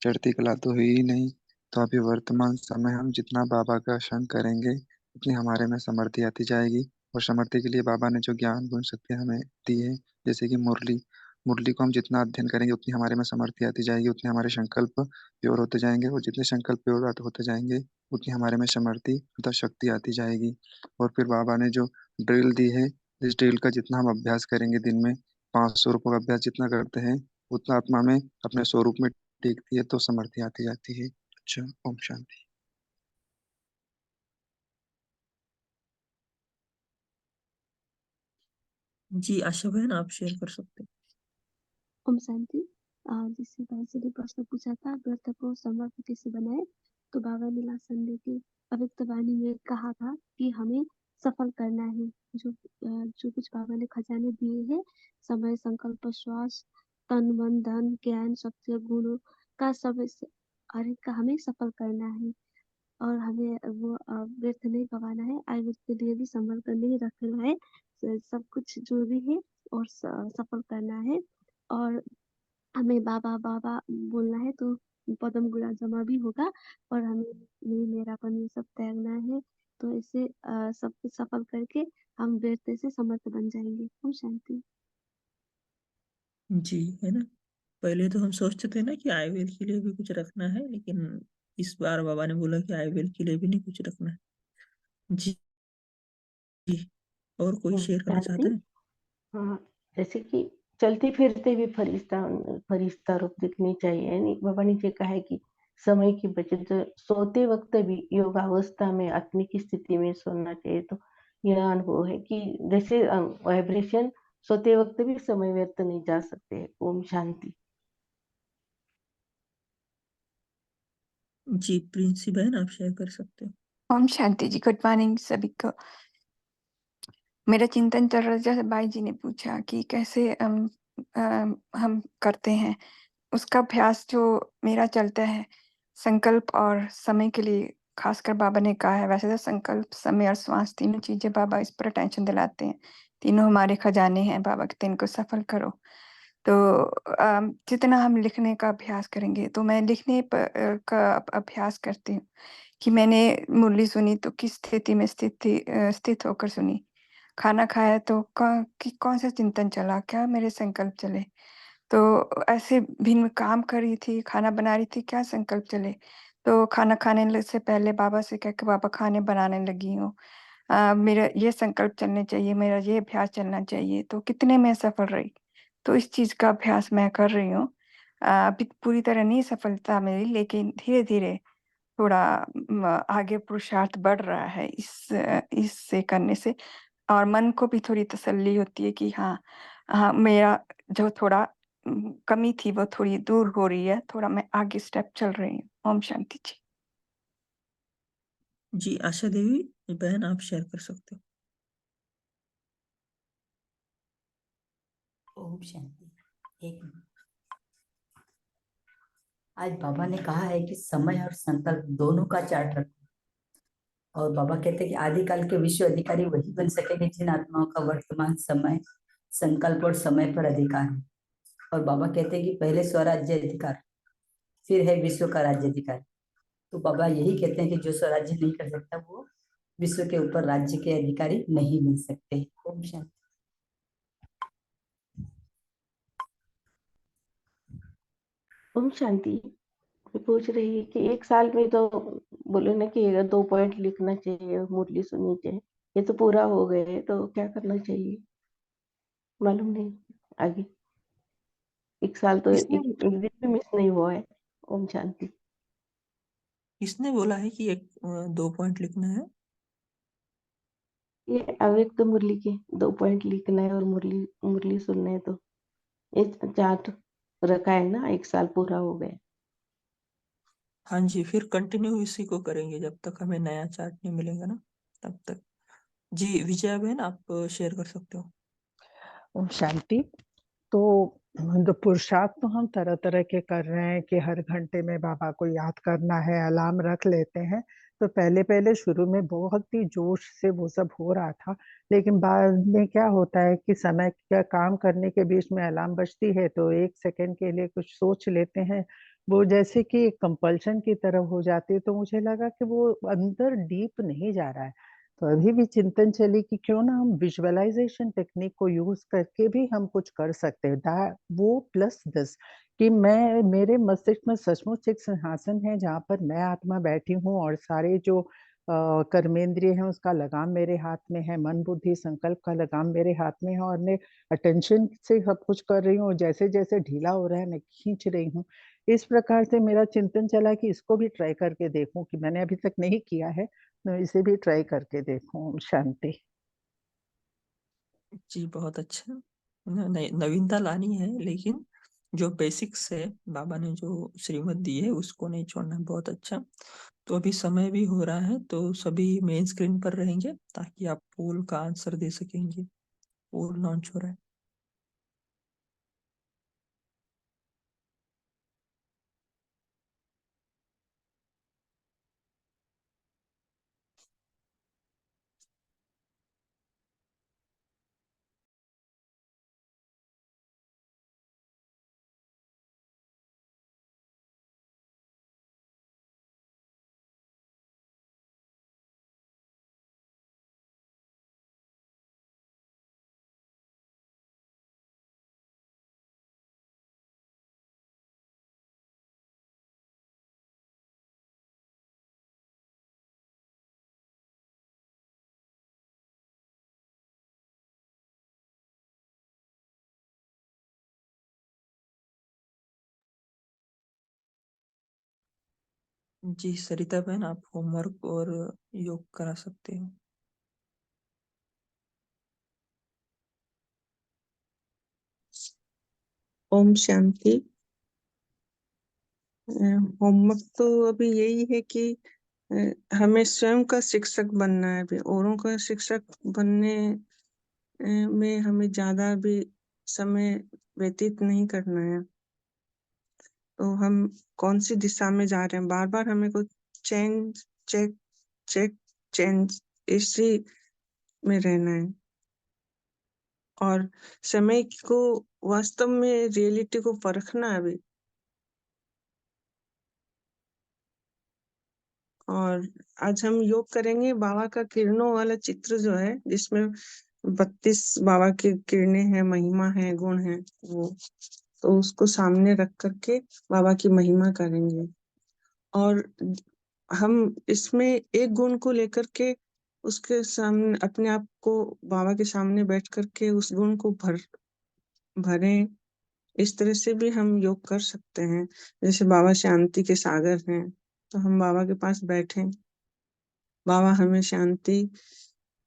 चढ़ती कला तो हुई ही नहीं। तो अभी वर्तमान समय हम जितना बाबा का संग करेंगे उतनी हमारे में समृद्धि आती जाएगी। और समृद्धि के लिए बाबा ने जो ज्ञान गुण शक्तियाँ हमें दी है, जैसे कि मुरली मुरली को हम जितना अध्ययन करेंगे उतनी हमारे में समृद्धि आती जाएगी, उतने हमारे संकल्प प्योर होते जाएंगे। और जितने संकल्प प्योर होते जाएंगे उतनी हमारे में समृद्धि तथा शक्ति आती जाएगी। और फिर बाबा ने जो ड्रिल दी है, इस ड्रिल का जितना हम अभ्यास करेंगे, दिन में 500 रुपये का अभ्यास जितना करते हैं उतना आत्मा में अपने स्वरूप में टिकती है, तो समृद्धि आती जाती है। अच्छा, ओम शांति। जी आशा बहन, आप शेयर कर सकते हो। ओम शांति। जिससे भाई से भी प्रश्न पूछा था, व्रत को समर्थ कैसे बनाए, तो बाबा ने लास्ट संडे की अव्यक्त वाणी में कहा था कि हमें सफल करना है। जो कुछ बाबा ने खजाने दिए हैं, समय, संकल्प, श्वास, तन, मन, धन, ज्ञान, शक्ति, गुणों का सब हर एक का हमें सफल करना है। और हमें वो व्यर्थ नहीं गवाना है। आयुर्वेद के लिए भी संभल कर नहीं रखना है। सब कुछ जो भी है और सफल करना है। और हमें बाबा बाबा बोलना है तो पदम गुणा जमा भी होगा। और हमें नहीं मेरापन ये सब त्यागना है। तो इसे सब कुछ सफल करके हम व्यर्थ से समर्थ बन जाएंगे। ओम शांति। जी है ना, पहले तो हम सोचते थे ना कि आयुर्वेद के लिए भी कुछ रखना है, लेकिन इस बार बाबा ने बोला कि आयुर्वेद के लिए भी नहीं कुछ रखना है। जी, और कोई शेयर करना शांति। चाहते हैं? हाँ, जैसे कि चलते फिरते भी फरिश्ता फरिश्ता रूप दिखनी चाहिए। यानी बाबा ने ये कहा है कि समय की बचत, सोते वक्त भी योगावस्था में आत्मिक स्थिति में सोना चाहिए। तो यह अनुभव है कि जैसे वाइब्रेशन, सोते वक्त भी समय व्यर्थ नहीं जा सकते। ओम शांति। जी प्रिंसी बहन, आप शेयर कर सकते हो। ओम शांति जी। गुड मॉर्निंग सभी को। मेरा चिंतन चल रहा था, जैसे भाई जी ने पूछा कि कैसे हम करते हैं उसका अभ्यास। जो मेरा चलता है संकल्प और समय के लिए, खासकर बाबा ने कहा है, वैसे तो संकल्प, समय और श्वास तीनों चीजें बाबा इस पर अटेंशन दिलाते हैं। तीनों हमारे खजाने हैं बाबा के, इनको सफल करो। तो जितना हम लिखने का अभ्यास करेंगे, तो मैं लिखने का अभ्यास करती हूँ कि मैंने मुरली सुनी तो किस स्थिति में स्थित होकर सुनी। खाना खाया तो कौन सा चिंतन चला, क्या मेरे संकल्प चले। तो ऐसे भिन्न काम कर रही थी, खाना बना रही थी, क्या संकल्प चले। तो खाना खाने से पहले बाबा से कह के बाबा खाने बनाने लगी हूँ, मेरा ये संकल्प चलने चाहिए, मेरा ये अभ्यास चलना चाहिए। तो कितने में सफल रही। तो इस चीज का अभ्यास मैं कर रही हूँ। अभी पूरी तरह नहीं सफलता मिली, लेकिन धीरे धीरे थोड़ा आगे पुरुषार्थ बढ़ रहा है इससे करने से। और मन को भी थोड़ी तसल्ली होती है कि हाँ, हाँ मेरा जो थोड़ा कमी थी वो थोड़ी दूर हो रही है, थोड़ा मैं आगे स्टेप चल रही हूँ। ओम शांति जी। जी आशा देवी बहन, आप शेयर कर सकते हो। ओम शांति। एक मिनट। आज बाबा ने कहा है कि समय और संकल्प दोनों का चार्ट रखो। और बाबा कहते हैं कि आदिकाल के विश्व अधिकारी वही बन सकेंगे जिन आत्माओं का वर्तमान समय, संकल्प और समय पर अधिकार है। और बाबा कहते हैं कि पहले स्वराज्य अधिकार, फिर है विश्व का राज्य अधिकार। तो बाबा यही कहते हैं कि जो स्वराज्य नहीं कर सकता वो विश्व के ऊपर राज्य के अधिकारी नहीं बन सकते। ओम शांति। ओम शांति। मैं पूछ रही कि एक साल में तो बोलो ना कि 2 पॉइंट लिखना चाहिए, मुरली सुननी चाहिए, ये तो पूरा हो गए, तो क्या करना चाहिए? मालूम नहीं आगे। एक साल तो किसने एक दिन भी मिस नहीं हुआ है। ओम शांति। किसने बोला है कि 2 पॉइंट लिखना है? ये अव्यक्त मुरली के 2 पॉइंट लिखना है और मुरली मुरली सुनना है, तो ये चार्ट रखा है ना, एक साल पूरा हो गया। हाँ जी, फिर कंटिन्यू इसी को करेंगे जब तक हमें नया चार्ट नहीं मिलेगा ना, तब तक। जी विजया बहन, आप शेयर कर सकते हो। ओम शांति। तो जो पुरुषार्थ तो हम तरह तरह के कर रहे हैं कि हर घंटे में बाबा को याद करना है, अलार्म रख लेते हैं। तो पहले पहले शुरू में बहुत ही जोश से वो सब हो रहा था, लेकिन बाद में क्या होता है कि समय का काम करने के बीच में अलार्म बजती है तो 1 सेकंड के लिए कुछ सोच लेते हैं, वो जैसे कि एक कंपल्शन की तरह हो जाती है। तो मुझे लगा कि वो अंदर डीप नहीं जा रहा है। तो अभी भी चिंतन चली कि क्यों ना हम विजुअलाइजेशन टेक्निक को यूज करके भी हम कुछ कर सकते हैं। वो प्लस 10 कि मैं मेरे मस्तिष्क में सचमुच एक सिंहासन है जहाँ पर मैं आत्मा बैठी हूँ और सारे जो कर्मेंद्रिय हैं उसका लगाम मेरे हाथ में है, मन बुद्धि संकल्प का लगाम मेरे हाथ में है और मैं अटेंशन से सब कुछ कर रही हूँ। जैसे जैसे ढीला हो रहा है मैं खींच रही हूँ। इस प्रकार से मेरा चिंतन चला कि इसको भी ट्राई करके देखूं, कि मैंने अभी तक नहीं किया है, मैं इसे भी ट्राई करके देखूं। शांति। जी बहुत अच्छा। नवीनता लानी है, लेकिन जो बेसिक्स है बाबा ने जो श्रीमत दी है उसको नहीं छोड़ना। बहुत अच्छा। तो अभी समय भी हो रहा है, तो सभी मेन स्क्रीन पर रहेंगे ताकि आप पोल का आंसर दे सकेंगे। पोल लॉन्च हो रहा है। जी सरिता बहन, आप होमवर्क और योग करा सकते हो। ओम शांति। होमवर्क तो अभी यही है कि हमें स्वयं का शिक्षक बनना है। अभी औरों का शिक्षक बनने में हमें ज्यादा भी समय व्यतीत नहीं करना है। तो हम कौन सी दिशा में जा रहे हैं, बार बार हमें को चेंज चेक चेक चेंज इसी में रहना है और समय को वास्तव में रियलिटी को परखना है अभी। और आज हम योग करेंगे बाबा का किरणों वाला चित्र जो है, जिसमें 32 बाबा की किरणें हैं, महिमा है, गुण है, वो तो उसको सामने रख करके बाबा की महिमा करेंगे। और हम इसमें एक गुण को लेकर के उसके सामने अपने आप को बाबा के सामने बैठ करके उस गुण को भरें। इस तरह से भी हम योग कर सकते हैं। जैसे बाबा शांति के सागर हैं, तो हम बाबा के पास बैठे, बाबा हमें शांति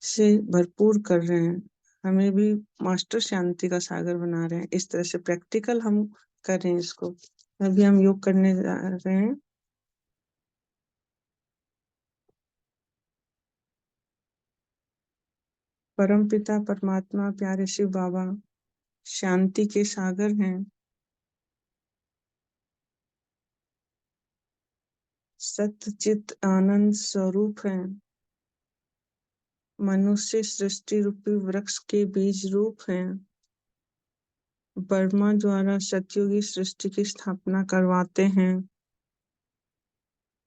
से भरपूर कर रहे हैं, हमें भी मास्टर शांति का सागर बना रहे हैं। इस तरह से प्रैक्टिकल हम करें इसको। अभी हम योग करने जा रहे हैं। परम पिता परमात्मा प्यारे शिव बाबा शांति के सागर हैं, सत्य चित आनंद स्वरूप हैं, मनुष्य सृष्टि रूपी वृक्ष के बीज रूप हैं, ब्रह्मा द्वारा सतयुगी सृष्टि की स्थापना करवाते हैं,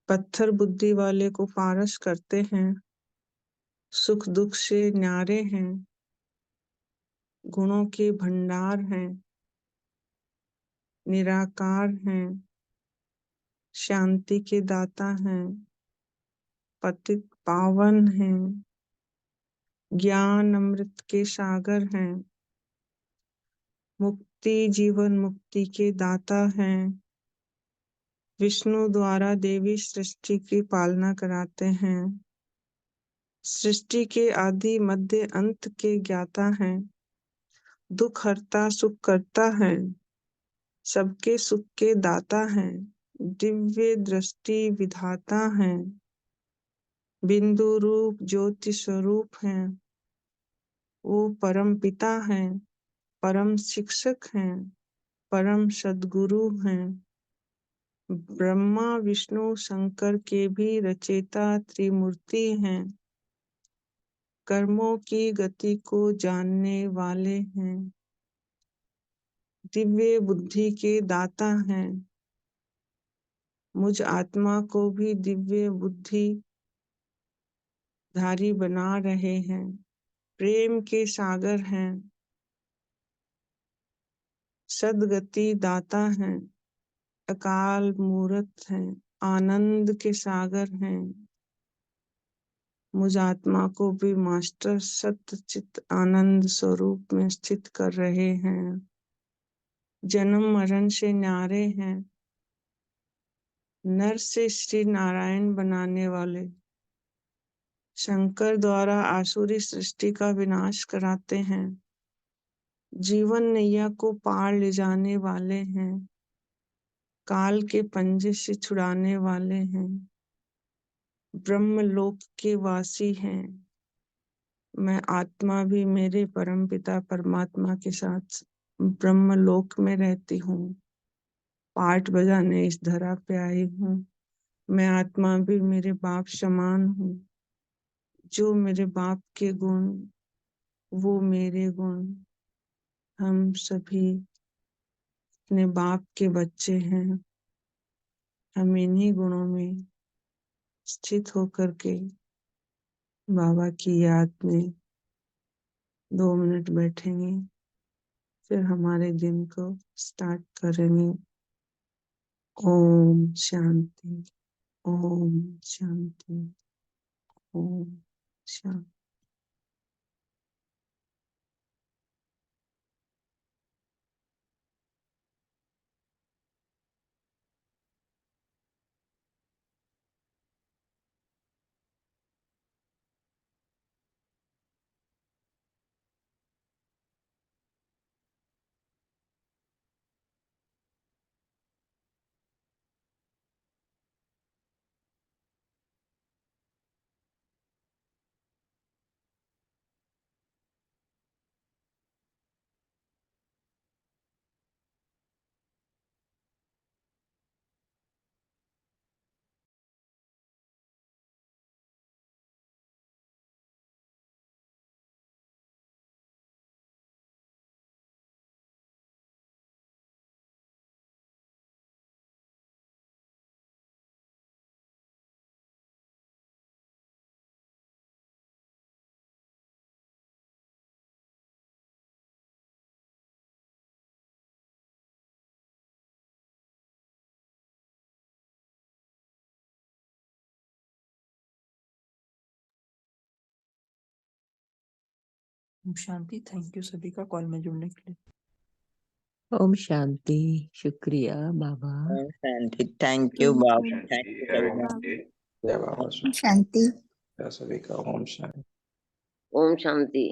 पत्थर बुद्धि वाले को पारस करते हैं, सुख दुख से न्यारे हैं, गुणों के भंडार हैं, निराकार हैं, शांति के दाता हैं, पतित पावन हैं, ज्ञान अमृत के सागर हैं, मुक्ति जीवन मुक्ति के दाता हैं, विष्णु द्वारा देवी सृष्टि की पालना कराते हैं, सृष्टि के आदि मध्य अंत के ज्ञाता हैं, दुख हरता सुख करता है, सबके सुख के दाता हैं, दिव्य दृष्टि विधाता हैं, बिंदु रूप ज्योति स्वरूप हैं, वो परम पिता हैं, परम शिक्षक हैं, परम सद्गुरु हैं, ब्रह्मा विष्णु शंकर के भी रचयिता त्रिमूर्ति हैं, कर्मों की गति को जानने वाले हैं, दिव्य बुद्धि के दाता हैं, मुझ आत्मा को भी दिव्य बुद्धि धारी बना रहे हैं, प्रेम के सागर हैं, सदगति दाता हैं, अकाल मूरत हैं, आनंद के सागर हैं, मुझ आत्मा को भी मास्टर सत्य चित आनंद स्वरूप में स्थित कर रहे हैं, जन्म मरण से न्यारे हैं, नर से श्री नारायण बनाने वाले, शंकर द्वारा आसुरी सृष्टि का विनाश कराते हैं, जीवन नैया को पार ले जाने वाले हैं, काल के पंजे से छुड़ाने वाले हैं, ब्रह्मलोक के वासी हैं, मैं आत्मा भी मेरे परमपिता परमात्मा के साथ ब्रह्मलोक में रहती हूँ, पाठ बजाने इस धरा पे आई हूँ, मैं आत्मा भी मेरे बाप समान हूँ, जो मेरे बाप के गुण वो मेरे गुण, हम सभी अपने बाप के बच्चे हैं, हम इन्हीं गुणों में स्थित होकर के बाबा की याद में 2 मिनट बैठेंगे, फिर हमारे दिन को स्टार्ट करेंगे। ओम शांति, ओम शांति, ओम शांति। शांति। थैंक यू सभी का कॉल में जुड़ने के लिए। ओम शांति। शुक्रिया बाबा। ओम शांति। थैंक यू बाबा। Thank you very much. जय बाबा शांति। सभी का ओम शांति। ओम शांति।